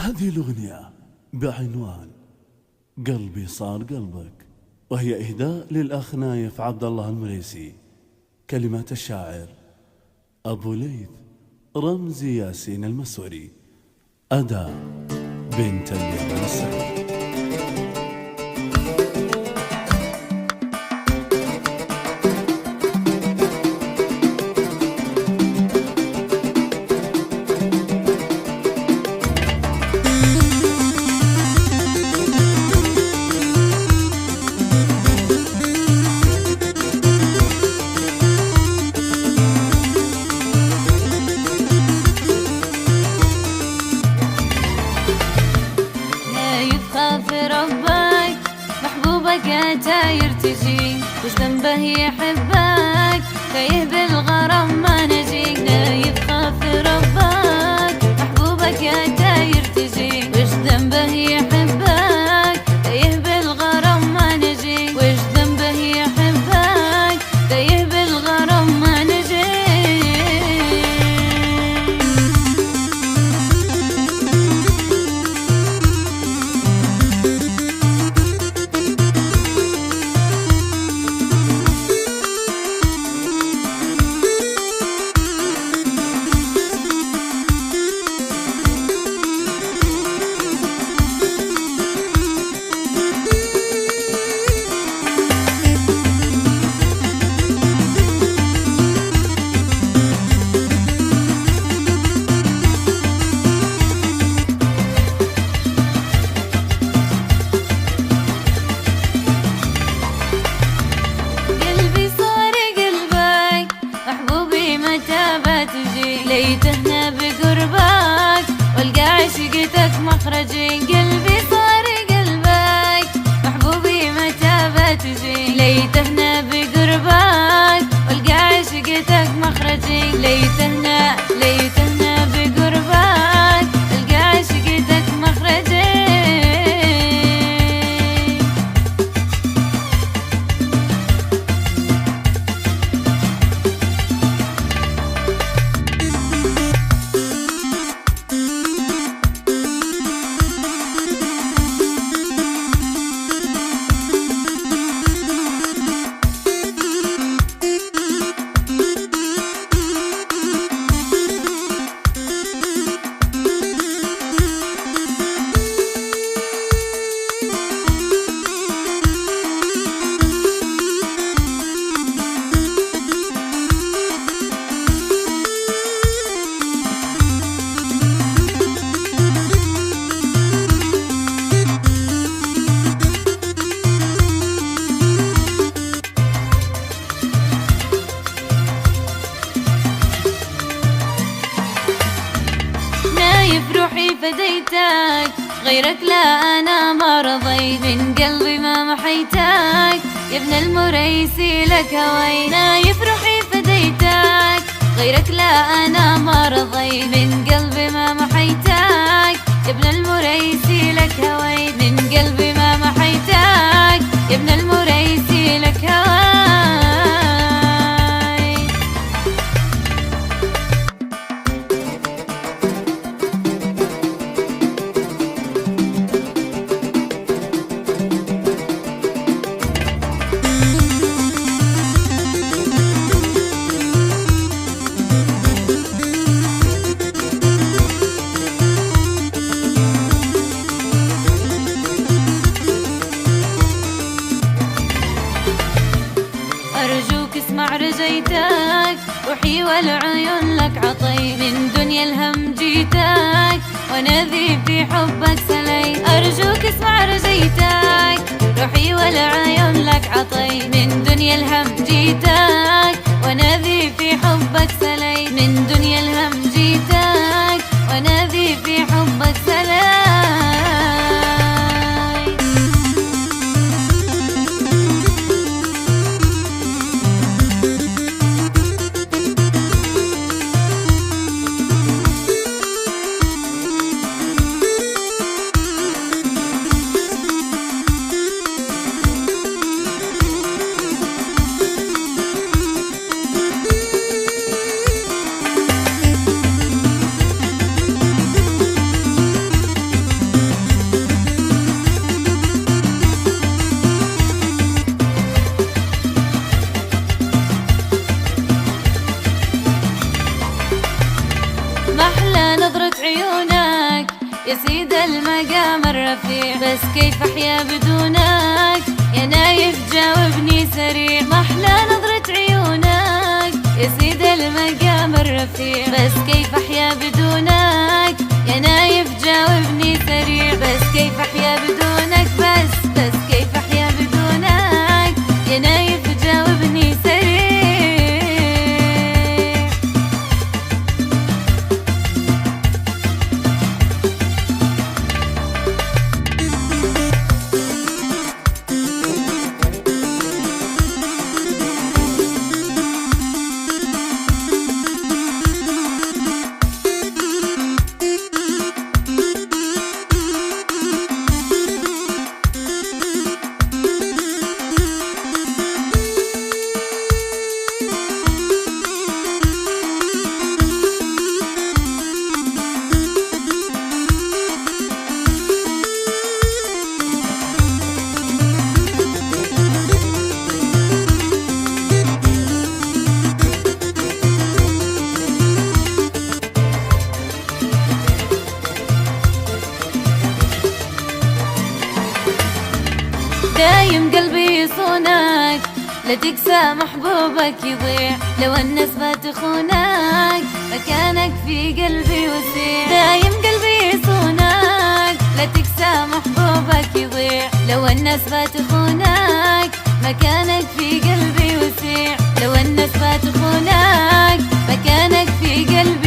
هذه الأغنية بعنوان قلبي صار قلبك، وهي إهداء للأخ نايف عبد الله المريسي. كلمات الشاعر أبو ليث رمزي ياسين المسوري، أداء بنت اليمن السعيد. في ربك محبوبك تاير تجي، وش ذنبه يحبك تايه بالغرام ما نجيك. نايف خاف ربك محبوبك تاير تجي، وش ذنبه يحبك تايه بالغرام ما نجيك. وش ذنبه يحبك تايه بالغرام ما نجيك. ليتهنا بقربك والقى عشقتك مخرجي. قلبي صار قلبك محبوبي متى بتجي، ليتهنا بقربك والقى عشقتك مخرجي. ليتهنا بقربك والقى عشقتك مخرجي. روحي فديتك غيرك لا أنا ما رضيت، من قلبي ما محيتك يا ابن المريسي لك هوي. نايف روحي فديتك غيرك لا أنا ما رضيت، من قلبي ما محيتك يا ابن المريسي لك هوي. من قلبي ما محيتك يا ابن المريسي لك هوي. أرجوك اسمع رجيتك روحي والعيون لك عطي، من دنيا الهم جيتك ونذيب في حبك سلي. أرجوك اسمع رجيتك روحي والعيون لك عطي، من دنيا الهم جيتك ونذيب في حبك سلي. من دنيا الهم جيتك ونذيب في حبك سلي. يا سيد المقام الرفيع. بس كيف أحيا بدونك يا نايف جاوبني سريع، محلى نظرة عيونك يا سيد المقام الرفيع. بس كيف أحيا بدونك يا نايف جاوبني سريع. بس كيف أحيا بدونك بس كيف أحيا بدونك يا نايف جاوبني سريع. دايم قلبي يصونك لا تكسى محبوبك يضيع، لو الناس ما تخونك مكانك في قلبي وسيع. دايم قلبي يصونك لا تكسى محبوبك يضيع، لو الناس ما تخونك مكانك في قلبي وسيع. لو الناس ما تخونك مكانك في قلبي